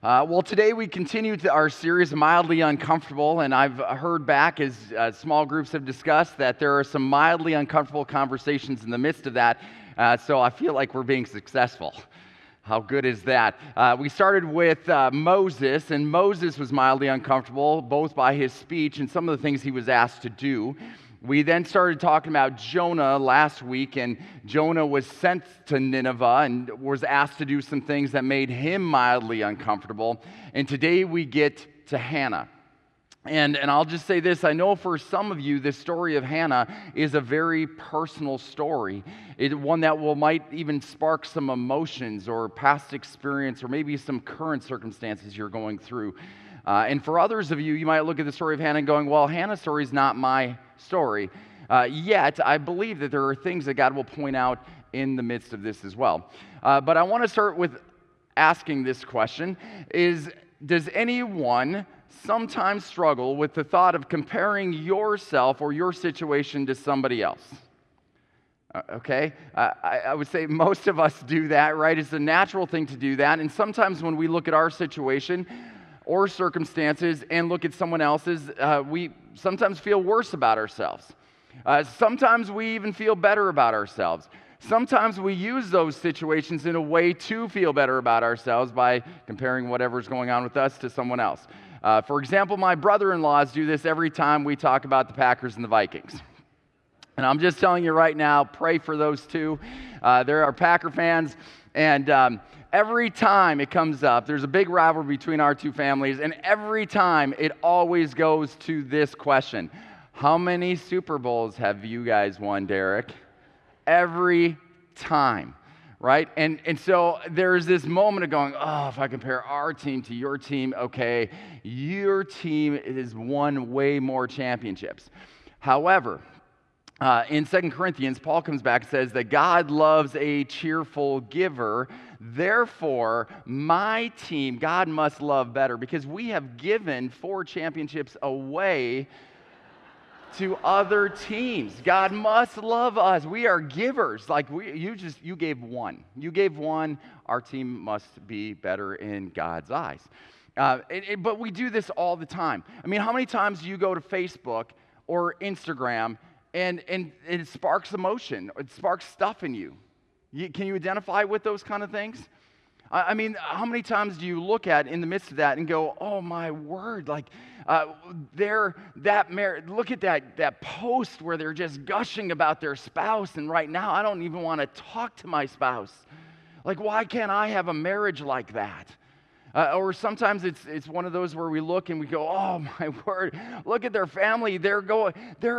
Well, today we continue our series, Mildly Uncomfortable, and I've heard back as small groups have discussed that there are some mildly uncomfortable conversations in the midst of that, so I feel like we're being successful. How good is that? We started with Moses, and Moses was mildly uncomfortable, both by his speech and some of the things he was asked to do. We then started talking about Jonah last week, and Jonah was sent to Nineveh and was asked to do some things that made him mildly uncomfortable. And today we get to Hannah. And I'll just say this, I know for some of you, this story of Hannah is a very personal story. It's one that might even spark some emotions or past experience or maybe some current circumstances you're going through. And for others of you, you might look at the story of Hannah and going, well, Hannah's story is not my story. Yet, I believe that there are things that God will point out in the midst of this as well. But I want to start with asking this question, does anyone sometimes struggle with the thought of comparing yourself or your situation to somebody else? Okay, I would say most of us do that, right? It's a natural thing to do that. And sometimes when we look at our situation or circumstances and look at someone else's, we sometimes feel worse about ourselves. Sometimes we even feel better about ourselves. Sometimes we use those situations in a way to feel better about ourselves by comparing whatever's going on with us to someone else. For example, my brother-in-laws do this every time we talk about the Packers and the Vikings. And I'm just telling you right now, pray for those two. They're our Packer fans, and every time it comes up, there's a big rivalry between our two families, and every time it always goes to this question. How many Super Bowls have you guys won, Derek? Every time, right? And so there's this moment of going, oh, if I compare our team to your team, okay, your team has won way more championships. However, in 2 Corinthians, Paul comes back and says that God loves a cheerful giver. Therefore, my team, God must love better because we have given 4 championships away to other teams. God must love us. We are givers. Like you gave one. You gave one. Our team must be better in God's eyes. But we do this all the time. I mean, how many times do you go to Facebook or Instagram and it sparks emotion? It sparks stuff in you. Can you identify with those kind of things? I mean, how many times do you look at in the midst of that and go, oh my word, like look at that post where they're just gushing about their spouse, and right now I don't even want to talk to my spouse. Like, why can't I have a marriage like that? Or sometimes it's one of those where we look and we go, oh my word, look at their family. They're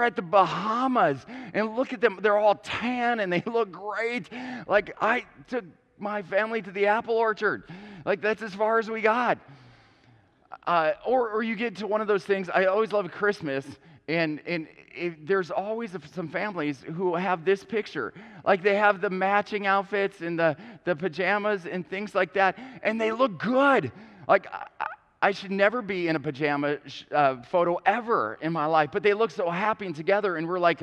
at the Bahamas, and look at them. They're all tan and they look great. Like, I took my family to the apple orchard. Like, that's as far as we got. Or you get to one of those things. I always love Christmas, and there's always some families who have this picture. Like, they have the matching outfits and the pajamas and things like that, and they look good. Like, I should never be in a pajama photo ever in my life, but they look so happy and together, and we're like,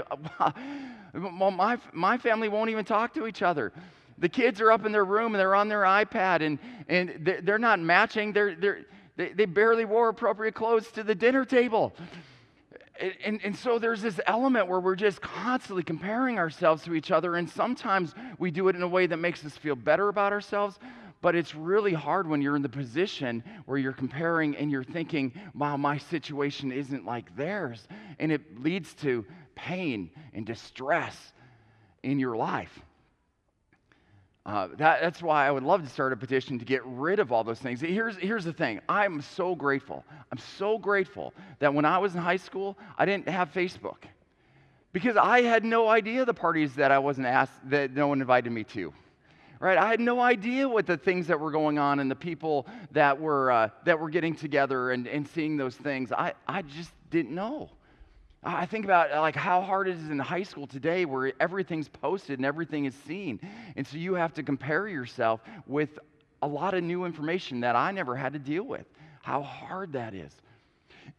well, my family won't even talk to each other. The kids are up in their room and they're on their iPad, and they're not matching. They barely wore appropriate clothes to the dinner table. And so there's this element where we're just constantly comparing ourselves to each other, and sometimes we do it in a way that makes us feel better about ourselves, but it's really hard when you're in the position where you're comparing and you're thinking, wow, my situation isn't like theirs, and it leads to pain and distress in your life. That's why I would love to start a petition to get rid of all those things. Here's the thing. I'm so grateful. I'm so grateful that when I was in high school, I didn't have Facebook. Because I had no idea the parties that I wasn't asked, that no one invited me to. Right? I had no idea what the things that were going on and the people that were getting together and seeing those things. I just didn't know. I think about like how hard it is in high school today where everything's posted and everything is seen. And so you have to compare yourself with a lot of new information that I never had to deal with. How hard that is.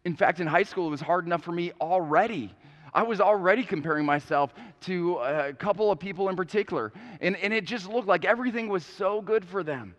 In fact, in high school, it was hard enough for me already. I was already comparing myself to a couple of people in particular. And it just looked like everything was so good for them.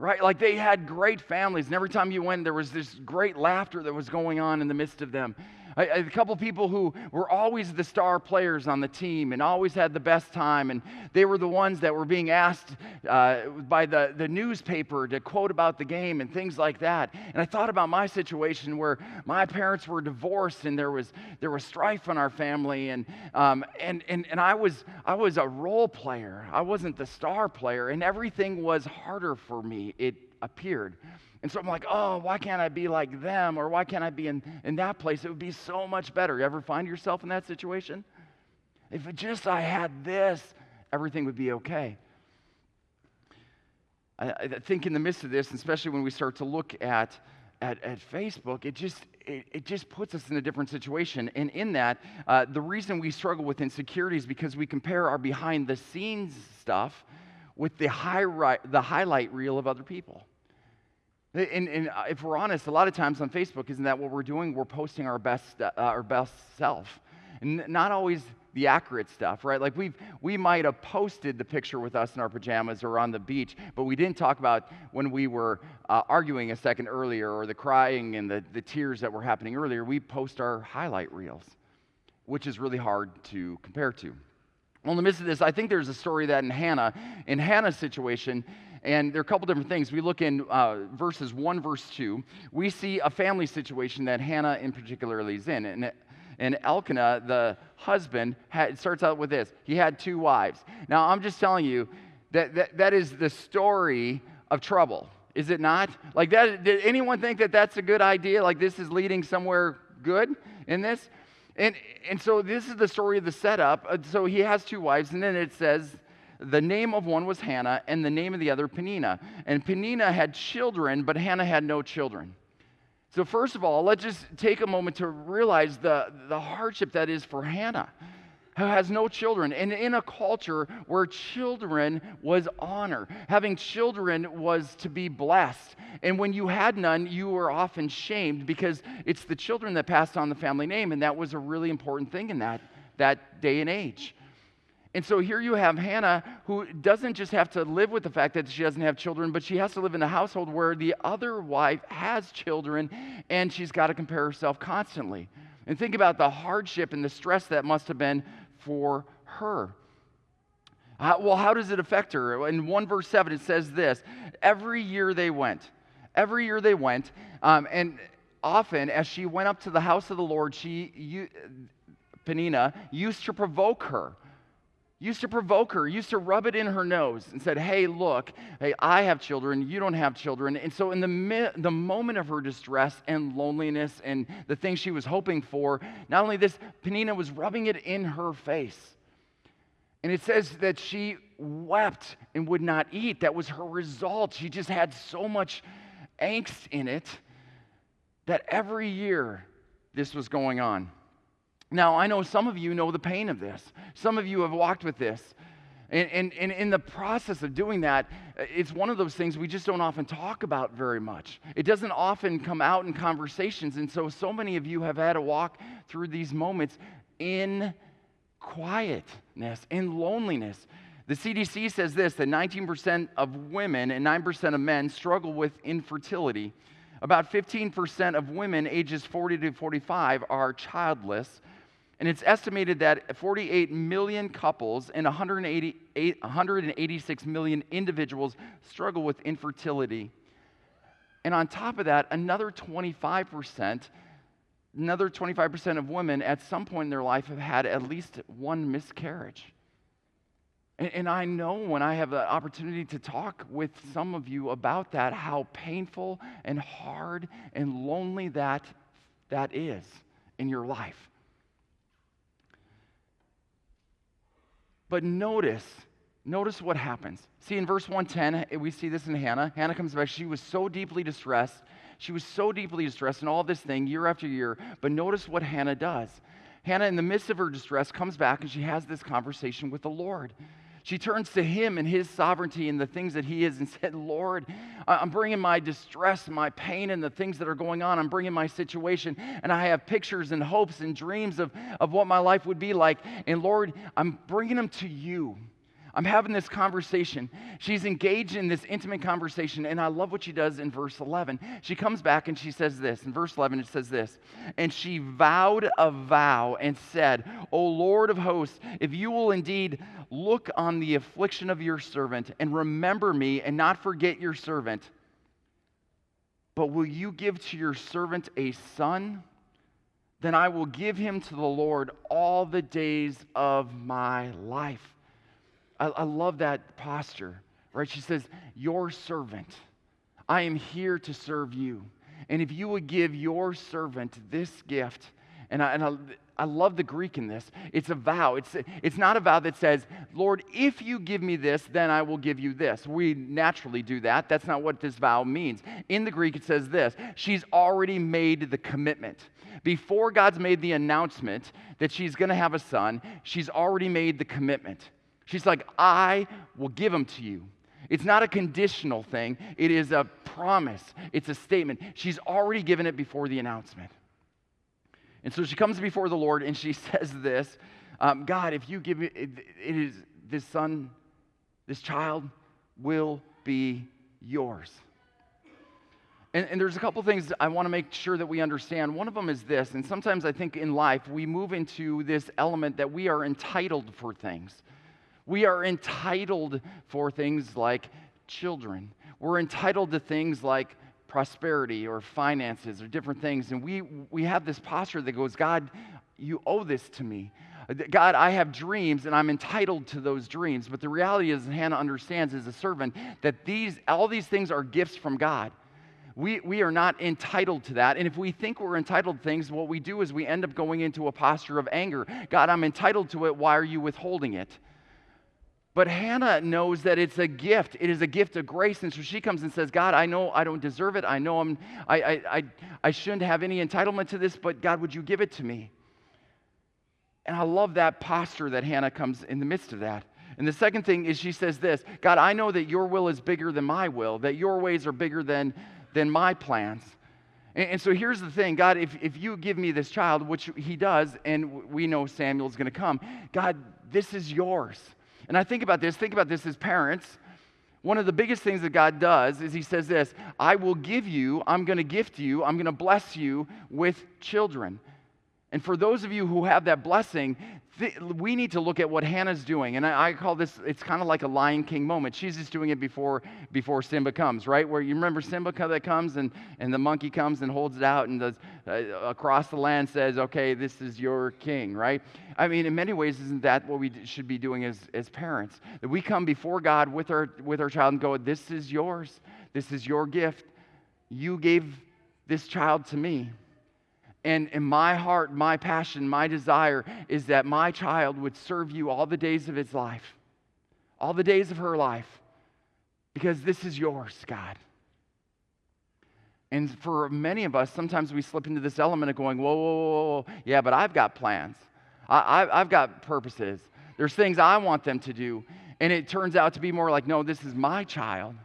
right? Like they had great families, and every time you went, there was this great laughter that was going on in the midst of them. A couple people who were always the star players on the team and always had the best time, and they were the ones that were being asked by the newspaper to quote about the game and things like that. And I thought about my situation where my parents were divorced and there was strife in our family, and I was a role player. I wasn't the star player, and everything was harder for me, it appeared. And so I'm like, oh, why can't I be like them? Or why can't I be in that place? It would be so much better. You ever find yourself in that situation? If I had this, everything would be okay. I think in the midst of this, especially when we start to look at Facebook, it just puts us in a different situation. And in that, the reason we struggle with insecurity is because we compare our behind-the-scenes stuff with the highlight reel of other people. And if we're honest, a lot of times on Facebook, isn't that what we're doing? We're posting our best self, and not always the accurate stuff, right? Like we might have posted the picture with us in our pajamas or on the beach, but we didn't talk about when we were arguing a second earlier, or the crying and the tears that were happening earlier. We post our highlight reels, which is really hard to compare to. Well, in the midst of this, I think there's a story that in Hannah's situation, and there are a couple different things. We look in verses 1, verse 2, we see a family situation that Hannah in particular is in. And Elkanah, the husband, starts out with this. He had 2 wives. Now, I'm just telling you that is the story of trouble, is it not? Like that, did anyone think that that's a good idea? Like this is leading somewhere good in this? And so this is the story of the setup. So he has 2 wives, and then it says, the name of one was Hannah, and the name of the other Peninnah. And Peninnah had children, but Hannah had no children. So first of all, let's just take a moment to realize the hardship that is for Hannah, who has no children. And in a culture where children was honor, having children was to be blessed. And when you had none, you were often shamed because it's the children that passed on the family name, and that was a really important thing in that day and age. And so here you have Hannah, who doesn't just have to live with the fact that she doesn't have children, but she has to live in a household where the other wife has children, and she's got to compare herself constantly. And think about the hardship and the stress that must have been for her. Well, how does it affect her? In 1 verse 7, it says this: every year they went, and often as she went up to the house of the Lord, Peninnah used to provoke her, used to rub it in her nose and said, hey, look, hey, I have children, you don't have children. And so in the moment of her distress and loneliness and the things she was hoping for, not only this, Peninnah was rubbing it in her face. And it says that she wept and would not eat. That was her result. She just had so much angst in it that every year this was going on. Now, I know some of you know the pain of this. Some of you have walked with this. And in the process of doing that, it's one of those things we just don't often talk about very much. It doesn't often come out in conversations. And so many of you have had to walk through these moments in quietness, in loneliness. The CDC says this, that 19% of women and 9% of men struggle with infertility. About 15% of women ages 40 to 45 are childless. And it's estimated that 48 million couples and 186 million individuals struggle with infertility. And on top of that, another 25% of women at some point in their life have had at least one miscarriage. And I know when I have the opportunity to talk with some of you about that, how painful and hard and lonely that is in your life. But notice what happens. See, in verse 110, we see this in Hannah. Hannah comes back. She was so deeply distressed. She was so deeply distressed in all this thing year after year. But notice what Hannah does. Hannah, in the midst of her distress, comes back and she has this conversation with the Lord. She turns to him and his sovereignty and the things that he is and said, Lord, I'm bringing my distress, my pain, and the things that are going on. I'm bringing my situation, and I have pictures and hopes and dreams of what my life would be like. And Lord, I'm bringing them to you. I'm having this conversation. She's engaged in this intimate conversation, and I love what she does in verse 11. She comes back and she says this. In verse 11, it says this, "And she vowed a vow and said, 'O Lord of hosts, if you will indeed look on the affliction of your servant and remember me and not forget your servant, but will you give to your servant a son? Then I will give him to the Lord all the days of my life.'" I love that posture, right? She says, "Your servant, I am here to serve you. And if you would give your servant this gift," and I love the Greek in this. It's a vow. It's not a vow that says, "Lord, if you give me this, then I will give you this." We naturally do that. That's not what this vow means. In the Greek, it says this. She's already made the commitment. Before God's made the announcement that she's going to have a son, she's already made the commitment. She's like, "I will give him to you." It's not a conditional thing. It is a promise. It's a statement. She's already given it before the announcement. And so she comes before the Lord and she says this, "God, if you give me, it is this son, this child will be yours." And there's a couple things I want to make sure that we understand. One of them is this, and sometimes I think in life we move into this element that we are entitled for things. We are entitled for things like children. We're entitled to things like prosperity or finances or different things. And we have this posture that goes, "God, you owe this to me. God, I have dreams and I'm entitled to those dreams." But the reality is, Hannah understands as a servant that all these things are gifts from God. We are not entitled to that. And if we think we're entitled to things, what we do is we end up going into a posture of anger. "God, I'm entitled to it. Why are you withholding it?" But Hannah knows that it's a gift. It is a gift of grace. And so she comes and says, "God, I know I don't deserve it. I know I shouldn't have any entitlement to this, but God, would you give it to me?" And I love that posture that Hannah comes in the midst of that. And the second thing is she says this, "God, I know that your will is bigger than my will, that your ways are bigger than my plans." And so here's the thing, "God, if you give me this child," which he does, and we know Samuel's going to come, "God, this is yours." And I think about this as parents. One of the biggest things that God does is he says this, "I will give you, I'm going to gift you, I'm going to bless you with children." And for those of you who have that blessing, we need to look at what Hannah's doing. And I call this, it's kind of like a Lion King moment. She's just doing it before Simba comes, right? Where you remember Simba that comes and the monkey comes and holds it out and does, across the land says, "Okay, this is your king," right? I mean, in many ways, isn't that what we should be doing as parents? That we come before God with our child and go, "This is yours. This is your gift. You gave this child to me. And in my heart, my passion, my desire is that my child would serve you all the days of his life, all the days of her life, because this is yours, God." And for many of us, sometimes we slip into this element of going, "Whoa, whoa, whoa, whoa. Yeah, but I've got plans. I've got purposes. There's things I want them to do." And it turns out to be more like, "No, this is my child."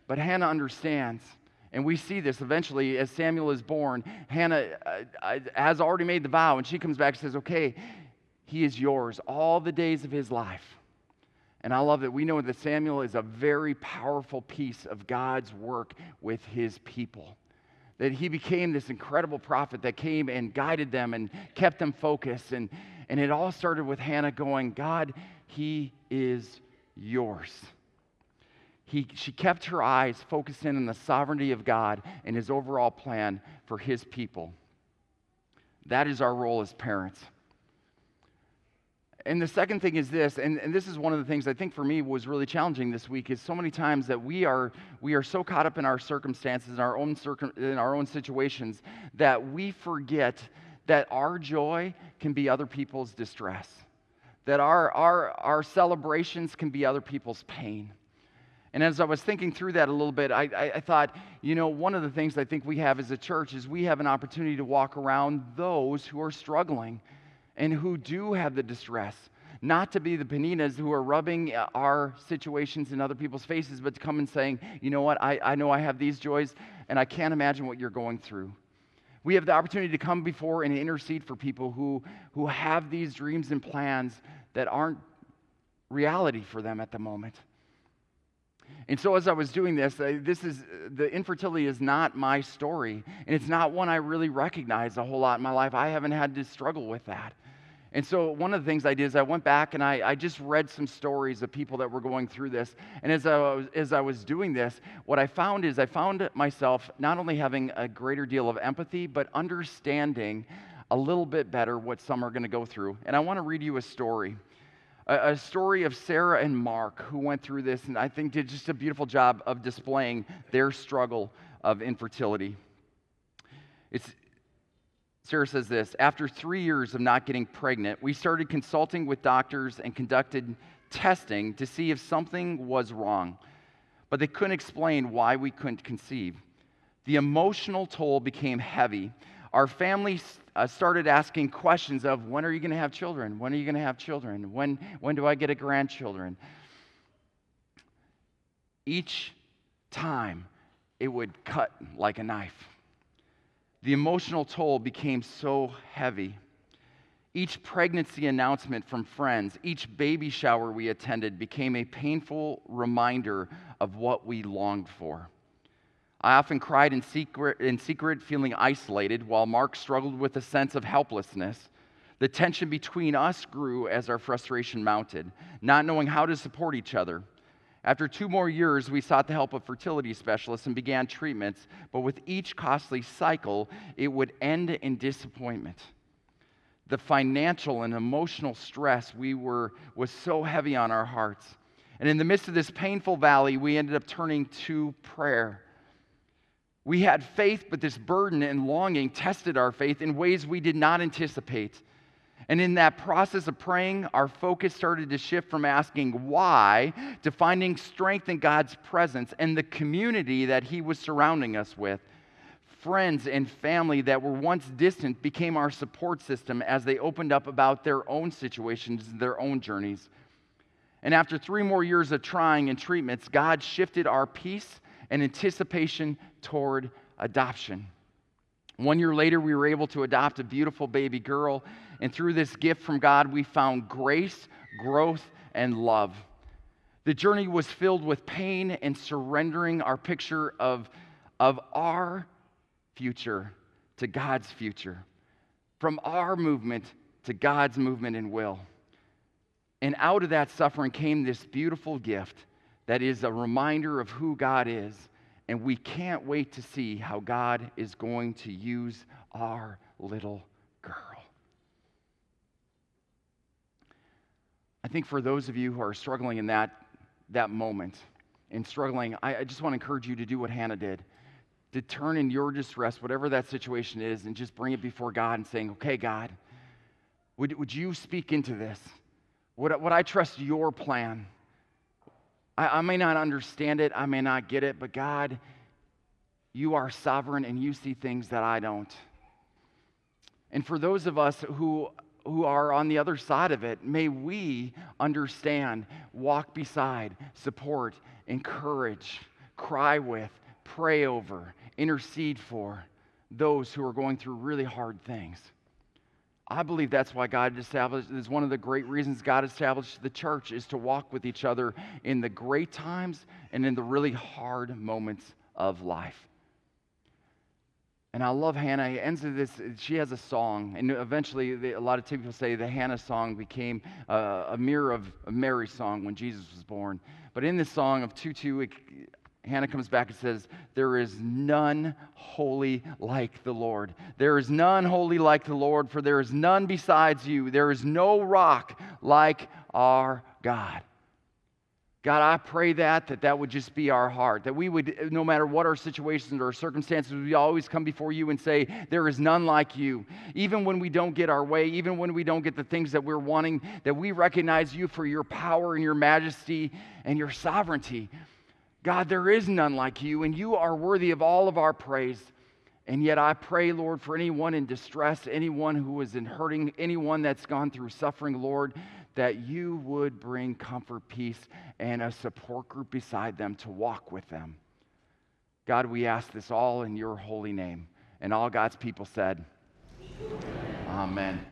But Hannah understands. And we see this eventually as Samuel is born. Hannah has already made the vow, and she comes back and says, "Okay, he is yours all the days of his life." And I love that we know that Samuel is a very powerful piece of God's work with his people. That he became this incredible prophet that came and guided them and kept them focused. And it all started with Hannah going, "God, he is yours." She kept her eyes focused in on the sovereignty of God and his overall plan for his people. That is our role as parents. And the second thing is this, and this is one of the things I think for me was really challenging this week, is so many times that we are so caught up in our circumstances, in our own situations, that we forget that our joy can be other people's distress, that our celebrations can be other people's pain. And as I was thinking through that a little bit, I thought, one of the things I think we have as a church is we have an opportunity to walk around those who are struggling and who do have the distress. Not to be the Peninas who are rubbing our situations in other people's faces, but to come and saying, "You know what, I know I have these joys, and I can't imagine what you're going through." We have the opportunity to come before and intercede for people who have these dreams and plans that aren't reality for them at the moment. And so as I was doing this, the infertility is not my story, and it's not one I really recognize a whole lot in my life. I haven't had to struggle with that. And so one of the things I did is I went back and I just read some stories of people that were going through this. And as I was doing this, what I found is I found myself not only having a greater deal of empathy, but understanding a little bit better what some are going to go through. And I want to read you a story of Sarah and Mark who went through this, and I think did just a beautiful job of displaying their struggle of infertility. Sarah says this: after 3 years of not getting pregnant, we started consulting with doctors and conducted testing to see if something was wrong, but they couldn't explain why we couldn't conceive. The emotional toll became heavy. Our family started asking questions of, when are you going to have children? When are you going to have children? When do I get a grandchildren? Each time, it would cut like a knife. The emotional toll became so heavy. Each pregnancy announcement from friends, each baby shower we attended became a painful reminder of what we longed for. I often cried in secret, feeling isolated, while Mark struggled with a sense of helplessness. The tension between us grew as our frustration mounted, not knowing how to support each other. After 2 more years, we sought the help of fertility specialists and began treatments, but with each costly cycle, it would end in disappointment. The financial and emotional stress was so heavy on our hearts. And in the midst of this painful valley, we ended up turning to prayer. We had faith, but this burden and longing tested our faith in ways we did not anticipate. And in that process of praying, our focus started to shift from asking why to finding strength in God's presence and the community that He was surrounding us with. Friends and family that were once distant became our support system as they opened up about their own situations, their own journeys. And after 3 more years of trying and treatments, God shifted our peace and anticipation toward adoption. 1 year later, we were able to adopt a beautiful baby girl, and through this gift from God, we found grace, growth, and love. The journey was filled with pain and surrendering our picture of our future to God's future, from our movement to God's movement and will. And out of that suffering came this beautiful gift that is a reminder of who God is. And we can't wait to see how God is going to use our little girl. I think for those of you who are struggling in that moment and struggling, I just want to encourage you to do what Hannah did, to turn in your distress, whatever that situation is, and just bring it before God and saying, okay, God, would you speak into this? Would I trust your plan? I may not understand it, I may not get it, but God, you are sovereign and you see things that I don't. And for those of us who are on the other side of it, may we understand, walk beside, support, encourage, cry with, pray over, intercede for those who are going through really hard things. I believe that's why God established, is one of the great reasons God established the church, is to walk with each other in the great times and in the really hard moments of life. And I love Hannah. It ends with this, she has a song, and eventually a lot of people say the Hannah song became a mirror of Mary's song when Jesus was born. But in this song of 2:2, Hannah comes back and says, there is none holy like the Lord. There is none holy like the Lord, for there is none besides you. There is no rock like our God. God, I pray that would just be our heart, that we would, no matter what our situations or circumstances, we always come before you and say, there is none like you. Even when we don't get our way, even when we don't get the things that we're wanting, that we recognize you for your power and your majesty and your sovereignty. God, there is none like you, and you are worthy of all of our praise. And yet I pray, Lord, for anyone in distress, anyone who is in hurting, anyone that's gone through suffering, Lord, that you would bring comfort, peace, and a support group beside them to walk with them. God, we ask this all in your holy name. And all God's people said, Amen.